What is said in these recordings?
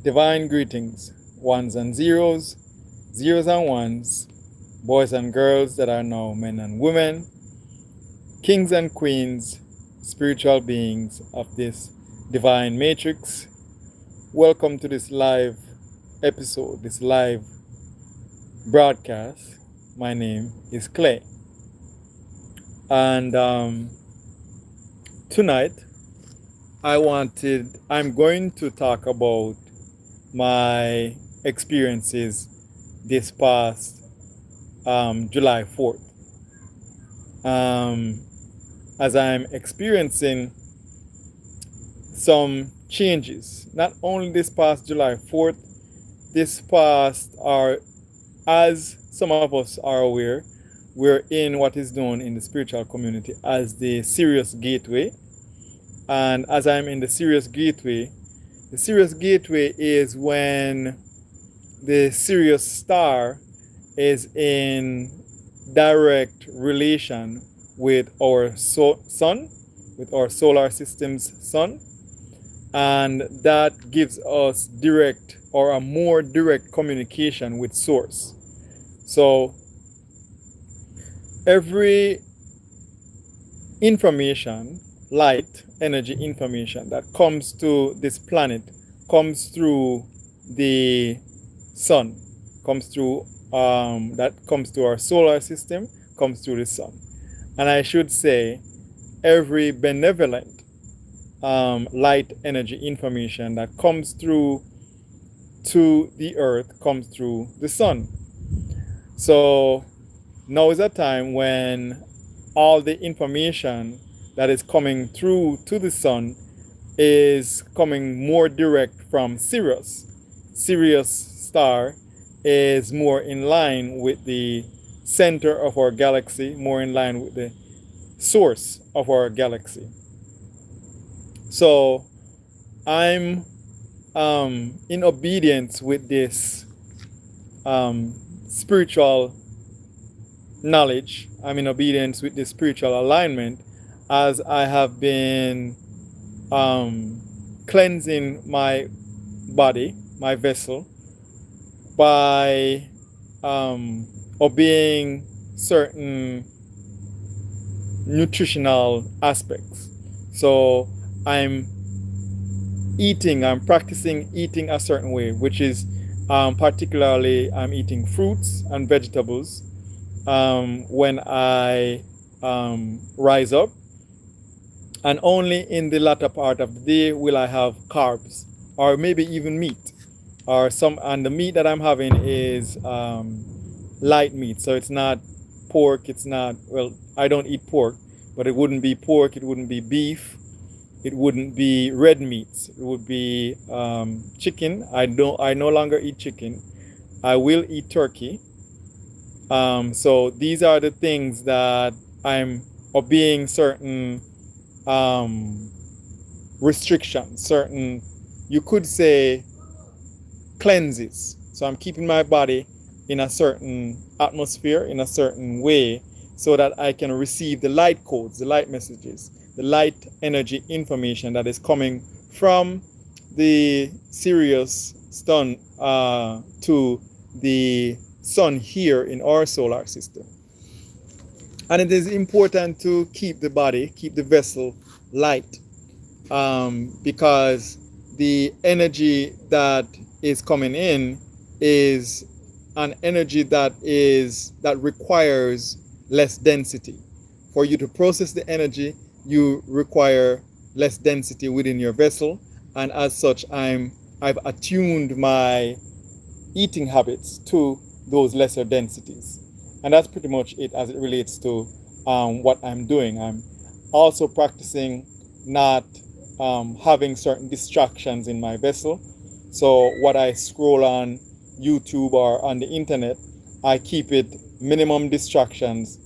Divine greetings, ones and zeros, zeros and ones, boys and girls that are now men and women, kings and queens, spiritual beings of this divine matrix. Welcome to this live episode, this live broadcast. My name is Clay. And tonight, I'm going to talk about my experiences this past July 4th. As I'm experiencing some changes, not only this past July 4th, as some of us are aware, we're in what is known in the spiritual community as the Sirius Gateway. And as I'm in the Sirius Gateway is when the Sirius star is in direct relation with our sun, with our solar system's sun. And that gives us direct or a more direct communication with source. So every information, light, energy information that comes to this planet comes through the sun, comes to our solar system, comes through the sun. And I should say every benevolent light energy information that comes through to the earth comes through the sun. So now is a time when all the information that is coming through to the sun is coming more direct from Sirius. Sirius star is more in line with the center of our galaxy, more in line with the source of our galaxy. So I'm in obedience with this spiritual knowledge. I'm in obedience with this spiritual alignment as I have been cleansing my body, my vessel, by obeying certain nutritional aspects. So I'm practicing eating a certain way, which is particularly I'm eating fruits and vegetables when I rise up. And only in the latter part of the day will I have carbs or maybe even meat and the meat that I'm having is light meat. So it's not pork. I don't eat pork, but it wouldn't be pork. It wouldn't be beef. It wouldn't be red meats. It would be chicken. I no longer eat chicken. I will eat turkey. So these are the things that I'm obeying certain restrictions, certain, you could say, cleanses. So I'm keeping my body in a certain atmosphere, in a certain way, so that I can receive the light codes, the light messages, the light energy information that is coming from the Sirius sun to the sun here in our solar system. And it is important to keep the body, keep the vessel light, because the energy that is coming in is an energy that requires less density. For you to process the energy, you require less density within your vessel, and as such, I've attuned my eating habits to those lesser densities. And that's pretty much it as it relates to what I'm doing. I'm also practicing not having certain distractions in my vessel. So what I scroll on YouTube or on the internet, I keep it minimum distractions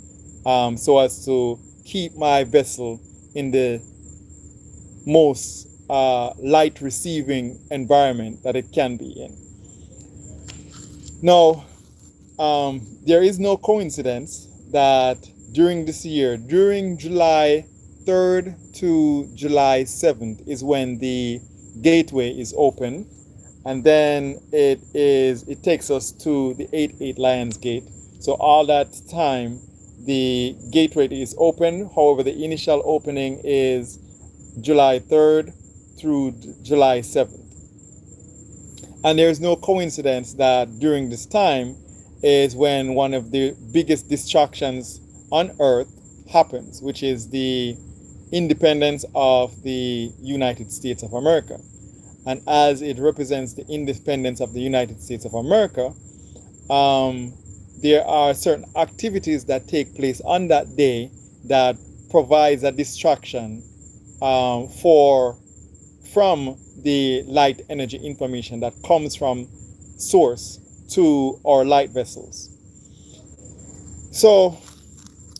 so as to keep my vessel in the most light receiving environment that it can be in. Now, there is no coincidence that during this year, during July 3rd to July 7th is when the gateway is open, and then it takes us to the 88 Lions Gate. So all that time the gateway is open. However, the initial opening is July 3rd through July 7th. And there is no coincidence that during this time is when one of the biggest distractions on earth happens, which is the independence of the United States of America. And as it represents the independence of the United States of America, there are certain activities that take place on that day that provides a distraction from the light energy information that comes from source to our light vessels. So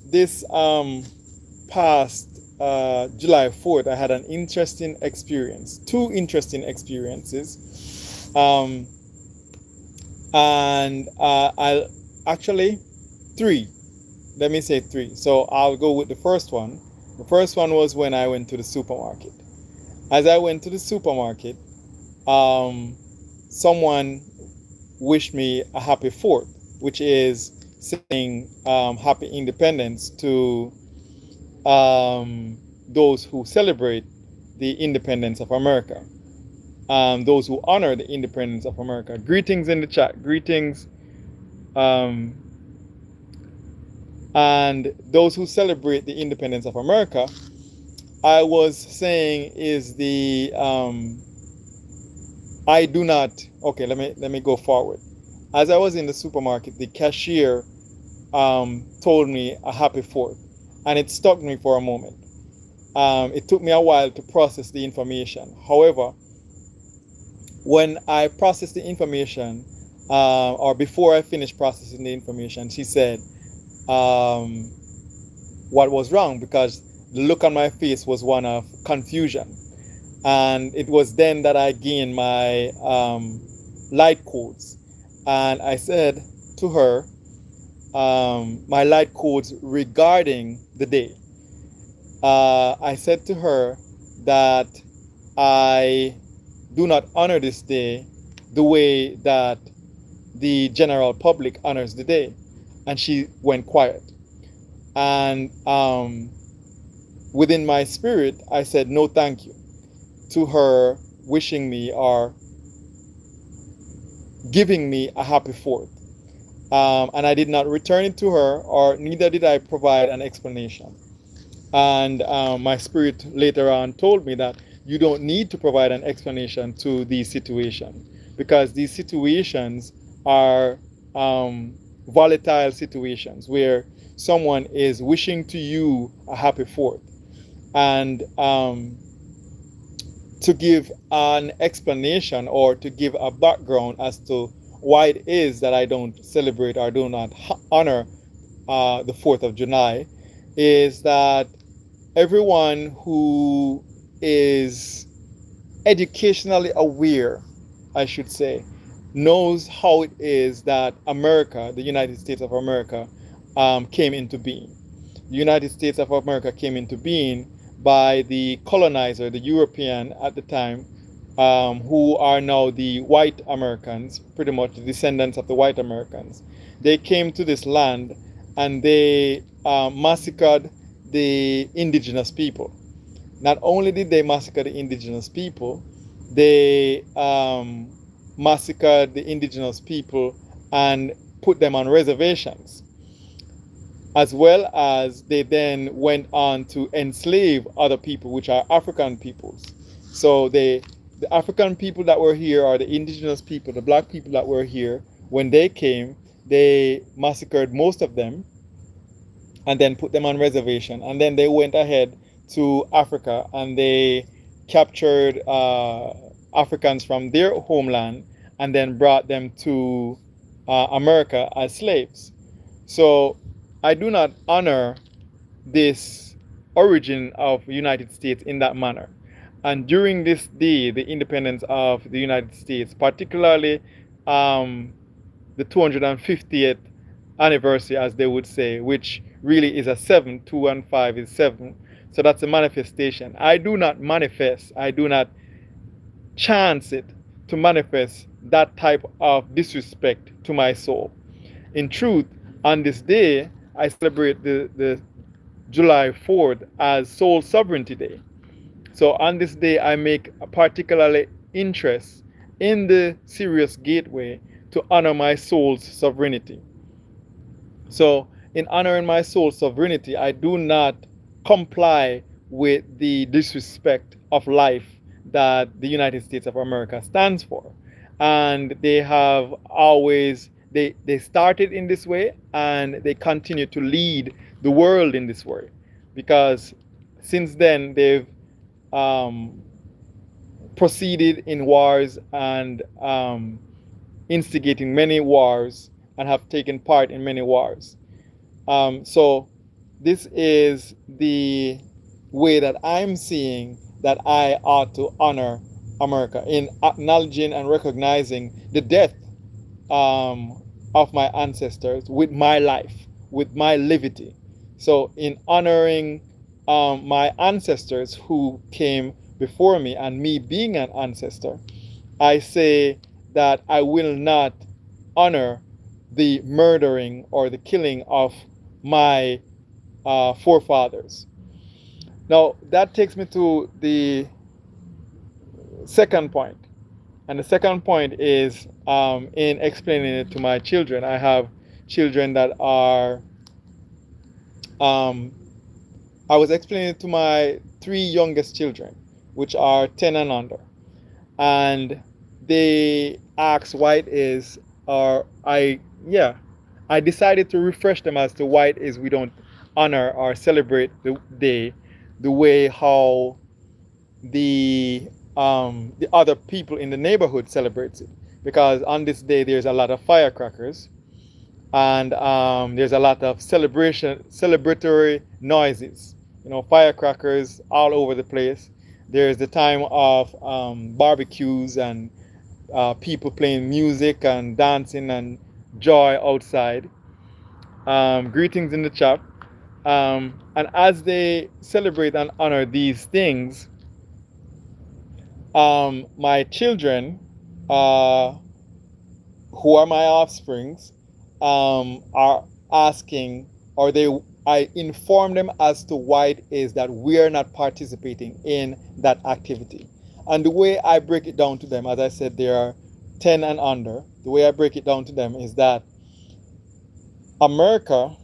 this past July 4th, I had an interesting experience, two interesting experiences. And I'll actually three. Let me say three. So I'll go with the first one. The first one was when I went to the supermarket. As I went to the supermarket, someone wished me a happy 4th, which is saying happy independence to those who celebrate the independence of America, those who honor the independence of America. Greetings in the chat. Greetings. And those who celebrate the independence of America, I was saying is the I do not. Okay, let me go forward. As I was in the supermarket, the cashier told me a happy 4th, and it stuck me for a moment. It took me a while to process the information. However, when I processed the information, or before I finished processing the information, she said what was wrong, because the look on my face was one of confusion. And it was then that I gained my light codes. And I said to her, my light codes regarding the day. I said to her that I do not honor this day the way that the general public honors the day. And she went quiet. And within my spirit, I said no thank you to her wishing me or giving me a happy 4th. And I did not return it to her, or neither did I provide an explanation. And my spirit later on told me that you don't need to provide an explanation to these situations, because these situations are volatile situations where someone is wishing to you a happy 4th. And to give an explanation or to give a background as to why it is that I don't celebrate or do not honor the 4th of July is that everyone who is educationally aware, I should say, knows how it is that America, the United States of America, came into being. The United States of America came into being by the colonizer, the European at the time, who are now the white Americans, pretty much the descendants of the white Americans. They came to this land and they massacred the indigenous people. Not only did they massacre the indigenous people, they massacred the indigenous people and put them on reservations, as well as they then went on to enslave other people, which are African peoples. So the African people that were here, or the indigenous people, the black people that were here, when they came, they massacred most of them and then put them on reservation. And then they went ahead to Africa and they captured Africans from their homeland and then brought them to America as slaves. So I do not honor this origin of the United States in that manner. And during this day, the independence of the United States, particularly the 250th anniversary, as they would say, which really is a 7, 2 and 5 is 7. So that's a manifestation. I do not manifest, I do not chance it to manifest that type of disrespect to my soul. In truth, on this day, I celebrate the July 4th as Soul Sovereignty Day. So on this day, I make a particularly interest in the Sirius Gateway to honor my soul's sovereignty. So in honoring my soul's sovereignty, I do not comply with the disrespect of life that the United States of America stands for. And they have always, they started in this way and they continue to lead the world in this way. Because since then, they've um, proceeded in wars and instigating many wars and have taken part in many wars. So this is the way that I'm seeing that I ought to honor America in acknowledging and recognizing the death of my ancestors with my life, with my livity. So in honoring my ancestors who came before me and me being an ancestor, I say that I will not honor the murdering or the killing of my forefathers. Now, that takes me to the second point. And the second point is in explaining it to my children. I have children that are, I was explaining it to my three youngest children, which are 10 and under. And they asked why it is, or I decided to refresh them as to why it is we don't honor or celebrate the day the way how the other people in the neighborhood celebrates it. Because on this day there's a lot of firecrackers and there's a lot of celebratory noises. You know, firecrackers all over the place. There's the time of barbecues and people playing music and dancing and joy outside. Greetings in the chat. And as they celebrate and honor these things, my children, who are my offsprings, are asking, or I inform them as to why it is that we are not participating in that activity. And the way I break it down to them, as I said, they are 10 and under. The way I break it down to them is that America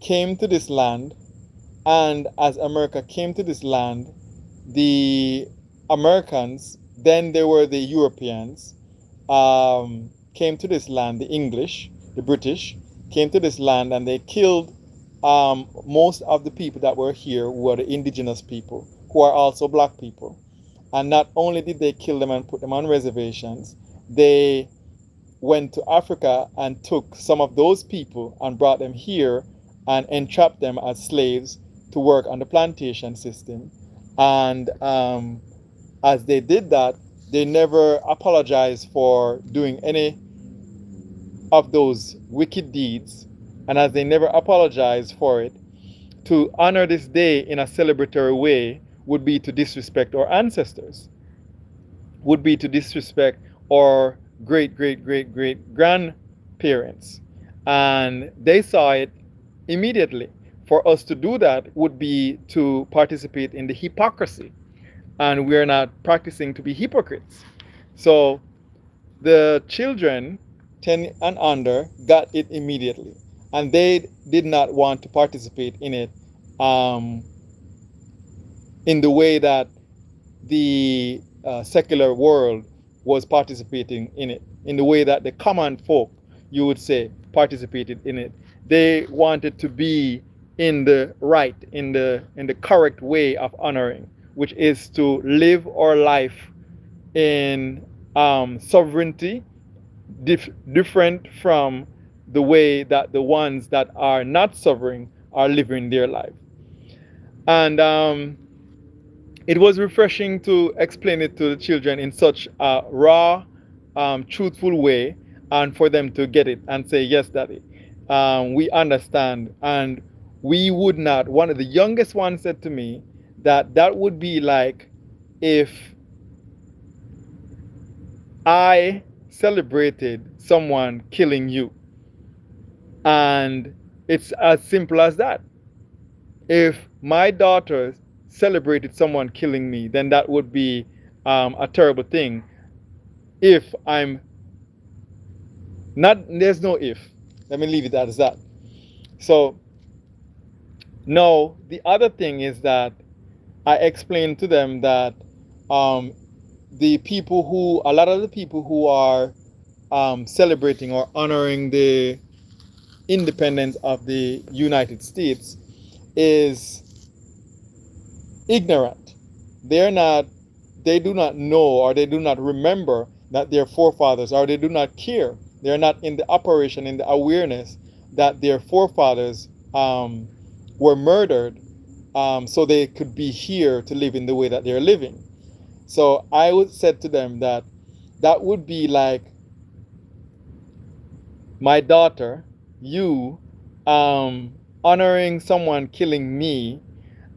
came to this land, and as America came to this land, the Americans, then they were the Europeans, came to this land, the English, the British, came to this land and they killed most of the people that were here, who are the indigenous people, who are also black people. And not only did they kill them and put them on reservations, they went to Africa and took some of those people and brought them here and entrapped them as slaves to work on the plantation system. And as they did that, they never apologized for doing any of those wicked deeds. And as they never apologized for it, to honor this day in a celebratory way would be to disrespect our ancestors, would be to disrespect our great grandparents. And they saw it immediately. For us to do that would be to participate in the hypocrisy. And we're not practicing to be hypocrites. So the children, 10 and under, got it immediately. And they did not want to participate in it in the way that the secular world was participating in it, in the way that the common folk, you would say, participated in it. They wanted to be in the right, in the correct way of honoring, which is to live our life in sovereignty, different from the way that the ones that are not sovereign are living their life. And it was refreshing to explain it to the children in such a raw, truthful way, and for them to get it and say, yes, daddy, we understand. And we would not, one of the youngest ones said to me that that would be like if I celebrated someone killing you. And it's as simple as that. If my daughter celebrated someone killing me, then that would be a terrible thing. If I'm not, there's no if. Let me leave it as that. So, no, the other thing is that I explained to them that um, a lot of the people who are celebrating or honoring the independence of the United States is ignorant. They're not, they do not know, or they do not remember that their forefathers, or they do not care. They're not in the operation, in the awareness that their forefathers were murdered so they could be here to live in the way that they're living. So I would said to them that that would be like my daughter, you, honoring someone killing me,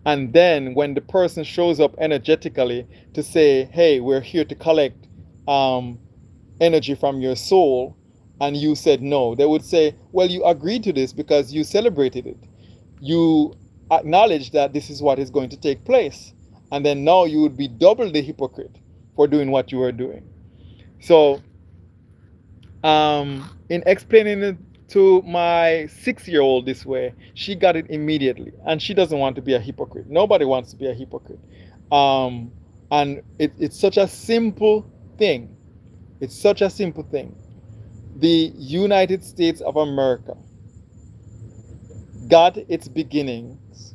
and then when the person shows up energetically to say, hey, we're here to collect um, energy from your soul, and you said no, they would say, well, you agreed to this because you celebrated it. You acknowledge that this is what is going to take place. And then now you would be double the hypocrite for doing what you were doing. So, in explaining it to my 6-year-old this way, she got it immediately. And she doesn't want to be a hypocrite. Nobody wants to be a hypocrite. And it's such a simple thing. It's such a simple thing. The United States of America got its beginnings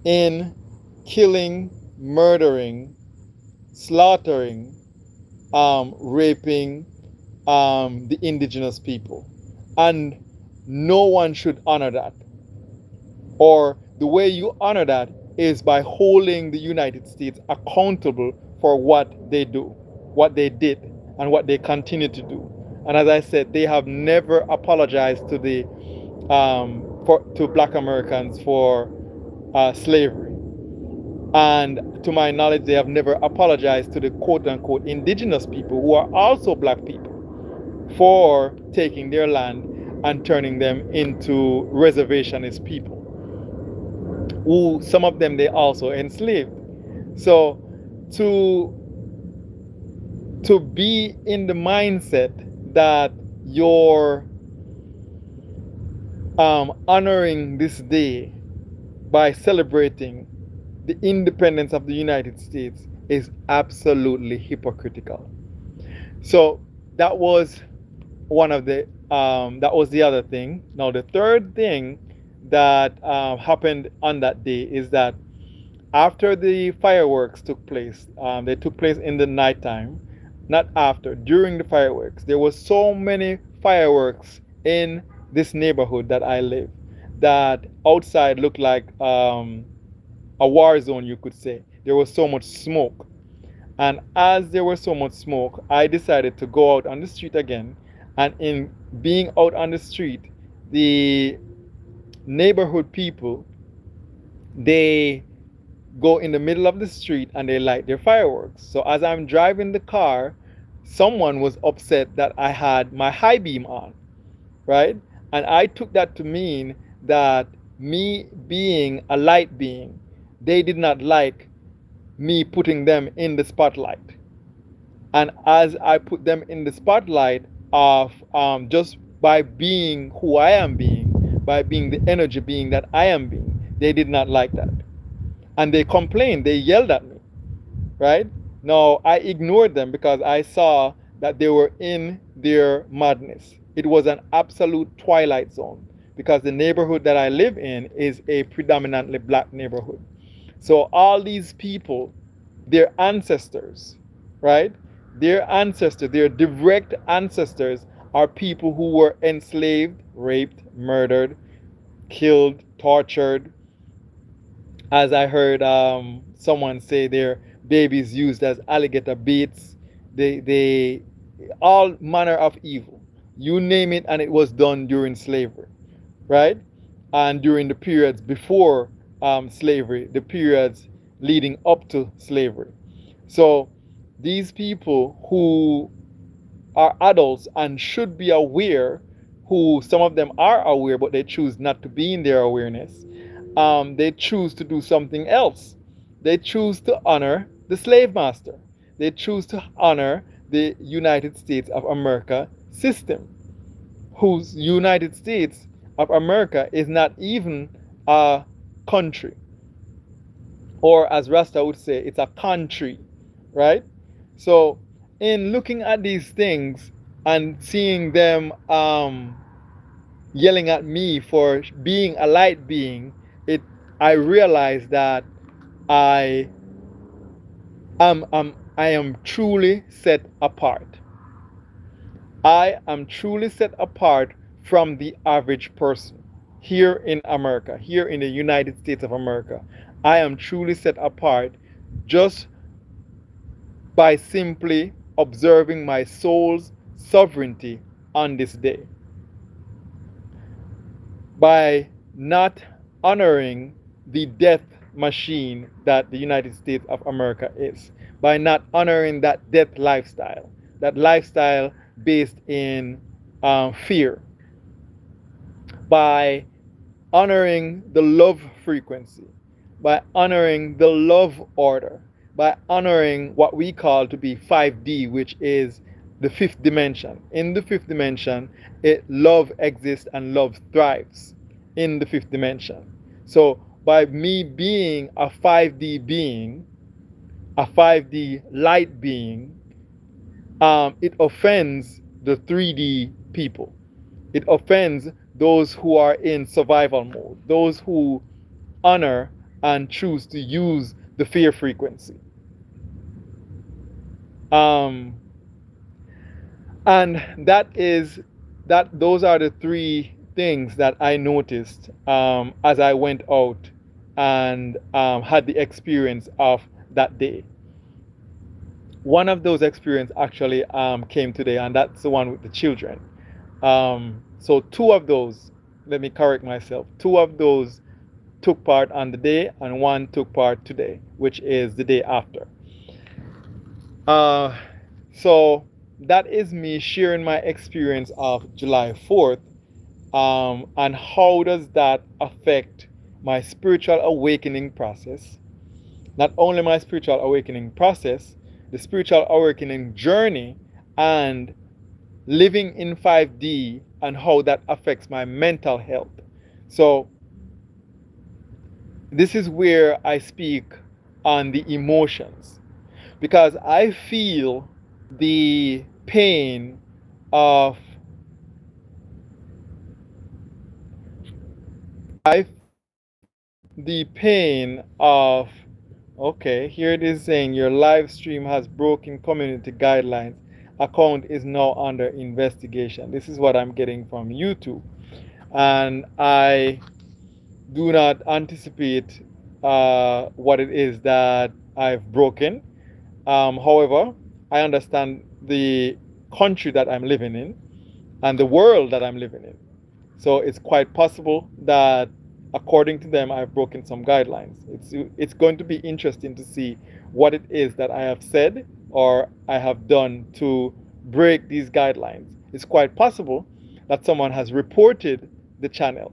in killing, murdering, slaughtering, raping the indigenous people. And no one should honor that. Or the way you honor that is by holding the United States accountable for what they do, what they did, and what they continue to do. And as I said, they have never apologized to the to Black Americans for slavery. And to my knowledge, they have never apologized to the quote unquote indigenous people, who are also black people, for taking their land and turning them into reservationist people, who some of them they also enslaved. So to be in the mindset that you're honoring this day by celebrating the independence of the United States is absolutely hypocritical. So that was that was the other thing. Now the third thing that happened on that day is that after the fireworks took place, they took place in the nighttime, not after, during the fireworks. There was so many fireworks in this neighborhood that I live that outside looked like a war zone, you could say. There was so much smoke. And as there was so much smoke, I decided to go out on the street again. And in being out on the street, the neighborhood people, they go in the middle of the street and they light their fireworks. So as I'm driving the car, someone was upset that I had my high beam on, right? And I took that to mean that me being a light being, they did not like me putting them in the spotlight. And as I put them in the spotlight of just by being who I am being, by being the energy being that I am being, they did not like that. And they complained, they yelled at me, right? Now, I ignored them because I saw that they were in their madness. It was an absolute twilight zone because the neighborhood that I live in is a predominantly black neighborhood. So all these people, their ancestors, right? Their ancestors, their direct ancestors are people who were enslaved, raped, murdered, killed, tortured. As I heard someone say, their babies used as alligator baits. They all manner of evil. You name it, and it was done during slavery, right? And during the periods before slavery, the periods leading up to slavery. So these people who are adults and should be aware, who some of them are aware, but they choose not to be in their awareness. They choose to do something else. They choose to honor the slave master. They choose to honor the United States of America system, whose United States of America is not even a country, or as Rasta would say, it's a country, right? So, in looking at these things and seeing them yelling at me for being a light being, it I realized that I I am truly set apart. I am truly set apart from the average person here in America, here in the United States of America. I am truly set apart just by simply observing my soul's sovereignty on this day, by not honoring the death machine that the United States of America is, by not honoring that death lifestyle, that lifestyle based in fear, by honoring the love frequency, by honoring the love order, by honoring what we call to be 5D, which is the fifth dimension. In the fifth dimension, love exists and love thrives in the fifth dimension. So by me being a 5D being, a 5D light being, it offends the 3D people. It offends those who are in survival mode, those who honor and choose to use the fear frequency. And those are the three things that I noticed as I went out and had the experience of that day. One of those experiences actually came today, and that's the one with the children. So two of those, let me correct myself, two of those took part on the day, and one took part today, which is the day after. So that is me sharing my experience of July 4th, and how does that affect my spiritual awakening process. Not only my spiritual awakening process, the spiritual awakening journey, and living in 5D, and how that affects my mental health. So this is where I speak on the emotions, because I feel the pain of okay, here it is saying your live stream has broken community guidelines. Account is now under investigation. This is what I'm getting from YouTube, and I do not anticipate what it is that I've broken. However, I understand the country that I'm living in and the world that I'm living in. So it's quite possible that, according to them, I've broken some guidelines. It's going to be interesting to see what it is that I have said or I have done to break these guidelines. It's quite possible that someone has reported the channel.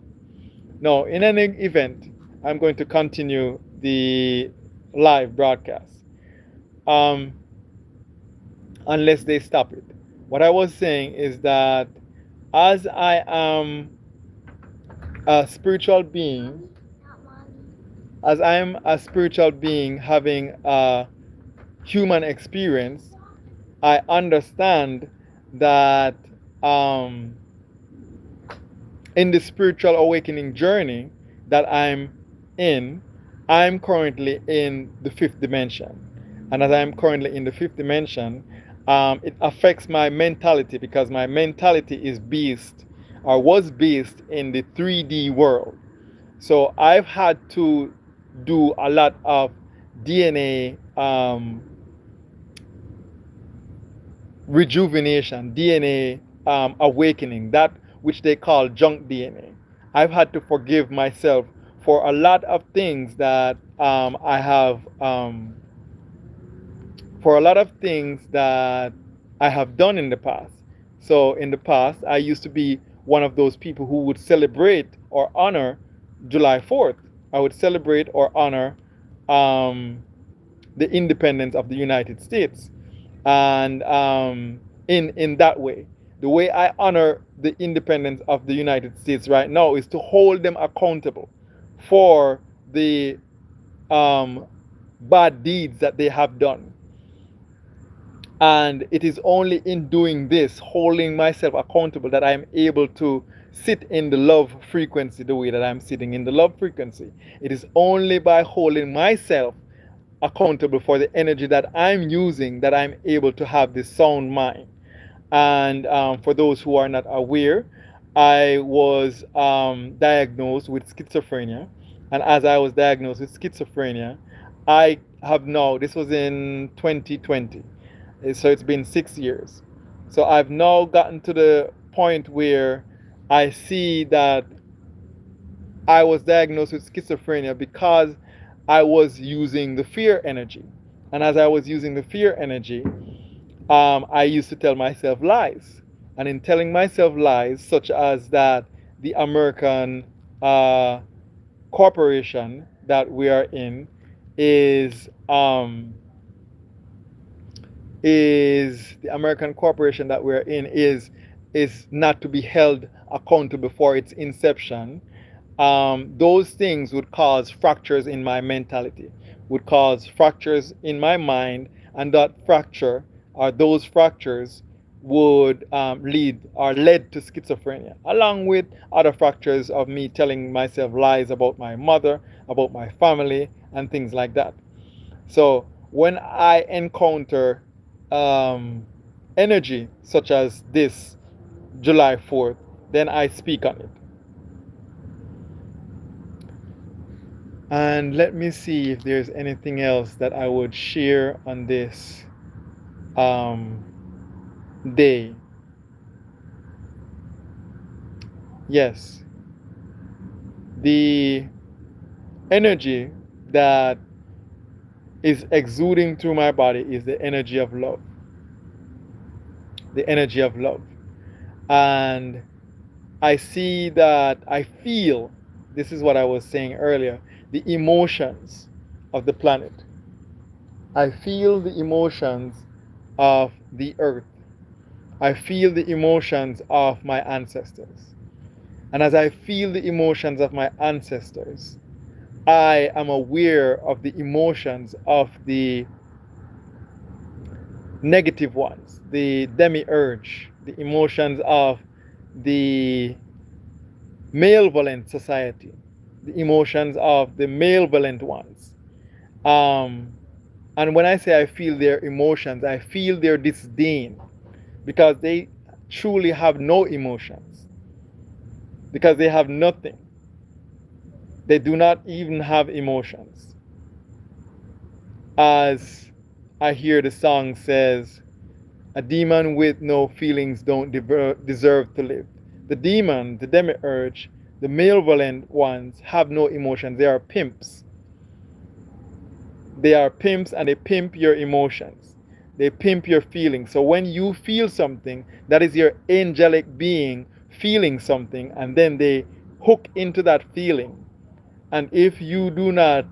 Now, in any event, I'm going to continue the live broadcast unless they stop it. What I was saying is that as I am a spiritual being, as I am a spiritual being having a human experience, I understand that in the spiritual awakening journey that I'm in, I'm currently in the fifth dimension. And as I'm currently in the fifth dimension, it affects my mentality, because my mentality is based or was based in the 3D world. So I've had to do a lot of DNA rejuvenation, DNA awakening, that which they call junk DNA. I've had to forgive myself for a lot of things that I have, for a lot of things that I have done in the past. So in the past, I used to be one of those people who would celebrate or honor July 4th. I would celebrate or honor um, the independence of the United States. And in that way, the way I honor the independence of the United States right now is to hold them accountable for the um, bad deeds that they have done. And it is only in doing this, holding myself accountable, that I am able to sit in the love frequency the way that I'm sitting in the love frequency. It is only by holding myself accountable for the energy that I'm using that I'm able to have this sound mind. And for those who are not aware, I was diagnosed with schizophrenia. And as I was diagnosed with schizophrenia, I have now, this was in 2020, so it's been 6 years. So I've now gotten to the point where I see that I was diagnosed with schizophrenia because I was using the fear energy. And as I was using the fear energy, I used to tell myself lies. And in telling myself lies, such as that the American corporation that we are in is the American corporation that we're in is not to be held accountable for its inception. Those things would cause fractures in my mentality, would cause fractures in my mind, and that fracture or those fractures would led to schizophrenia, along with other fractures of me telling myself lies about my mother, about my family, and things like that. So when I encounter energy such as this July 4th, then I speak on it. And let me see if there's anything else that I would share on this day. Yes, the energy that is exuding through my body is the energy of love. The energy of love. And I see that I feel, this is what I was saying earlier, the emotions of the planet. I feel the emotions of the earth. I feel the emotions of my ancestors. And as I feel the emotions of my ancestors, I am aware of the emotions of the negative ones, the demiurge, the emotions of the malevolent society, the emotions of the malevolent ones. And when I say I feel their emotions, I feel their disdain, because they truly have no emotions, because they have nothing. They do not even have emotions. As I hear the song says, a demon with no feelings don't deserve to live. The demon, the demiurge, the malevolent ones have no emotions. They are pimps. They are pimps, and they pimp your emotions. They pimp your feelings. So when you feel something, that is your angelic being feeling something, and then they hook into that feeling. And if you do not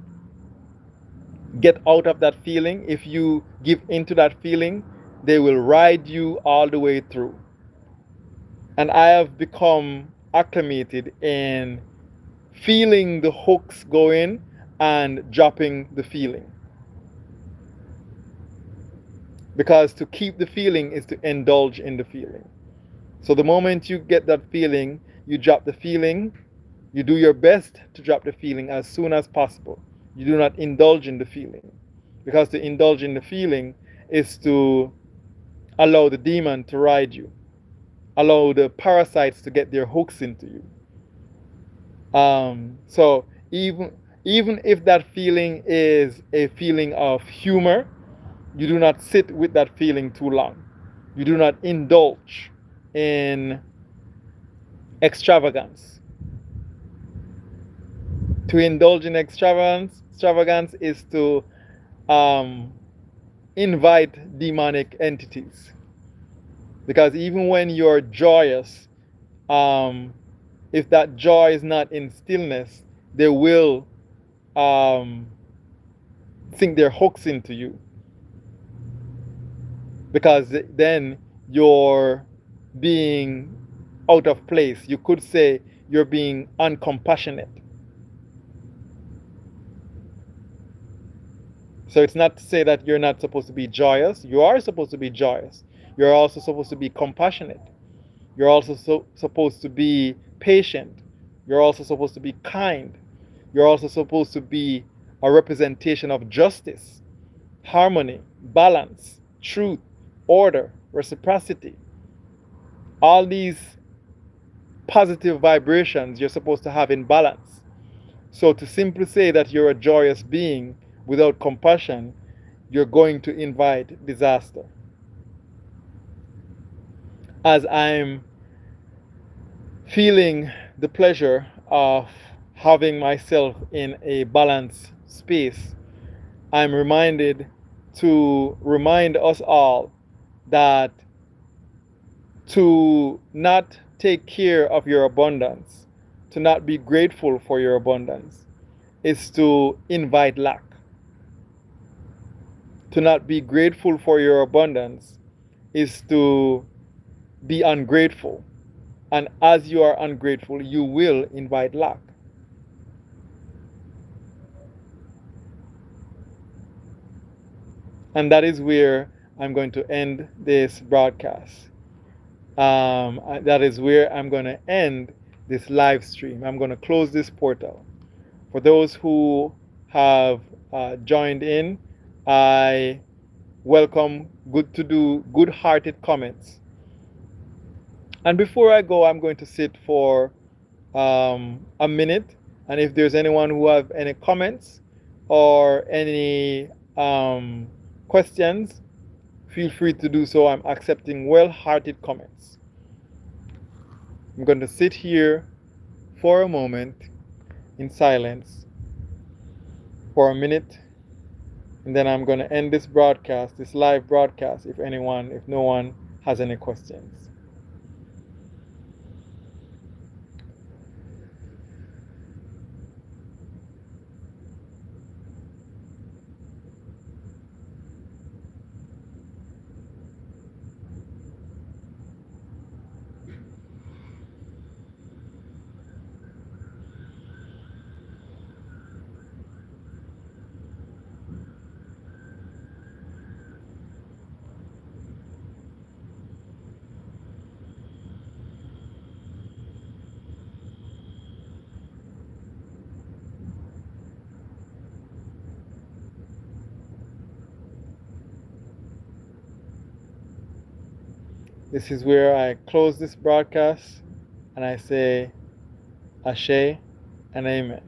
get out of that feeling, if you give into that feeling, they will ride you all the way through. And I have become acclimated in feeling the hooks go in and dropping the feeling. Because to keep the feeling is to indulge in the feeling. So the moment you get that feeling, you drop the feeling. You do your best to drop the feeling as soon as possible. You do not indulge in the feeling. Because to indulge in the feeling is to allow the demon to ride you. Allow the parasites to get their hooks into you. So even if that feeling is a feeling of humor, you do not sit with that feeling too long. You do not indulge in extravagance. To indulge in extravagance is to invite demonic entities. Because even when you're joyous, if that joy is not in stillness, they will sink their hooks into you, because then you're being out of place. You could say you're being uncompassionate. So it's not to say that you're not supposed to be joyous. You are supposed to be joyous. You're also supposed to be compassionate. You're also supposed to be patient. You're also supposed to be kind. You're also supposed to be a representation of justice, harmony, balance, truth, order, reciprocity. All these positive vibrations you're supposed to have in balance. So to simply say that you're a joyous being without compassion, you're going to invite disaster. As I'm feeling the pleasure of having myself in a balanced space, I'm reminded to remind us all that to not take care of your abundance, to not be grateful for your abundance, is to invite lack. To not be grateful for your abundance is to be ungrateful. And as you are ungrateful, you will invite lack. And that is where I'm going to end this broadcast. That is where I'm going to end this live stream. I'm going to close this portal. For those who have joined in, I welcome good-hearted comments. And before I go, I'm going to sit for a minute. And if there's anyone who have any comments or any questions, feel free to do so. I'm accepting well-hearted comments. I'm going to sit here for a moment in silence for a minute, and then I'm going to end this broadcast, this live broadcast, if no one has any questions. This is where I close this broadcast and I say Ashe and Amen.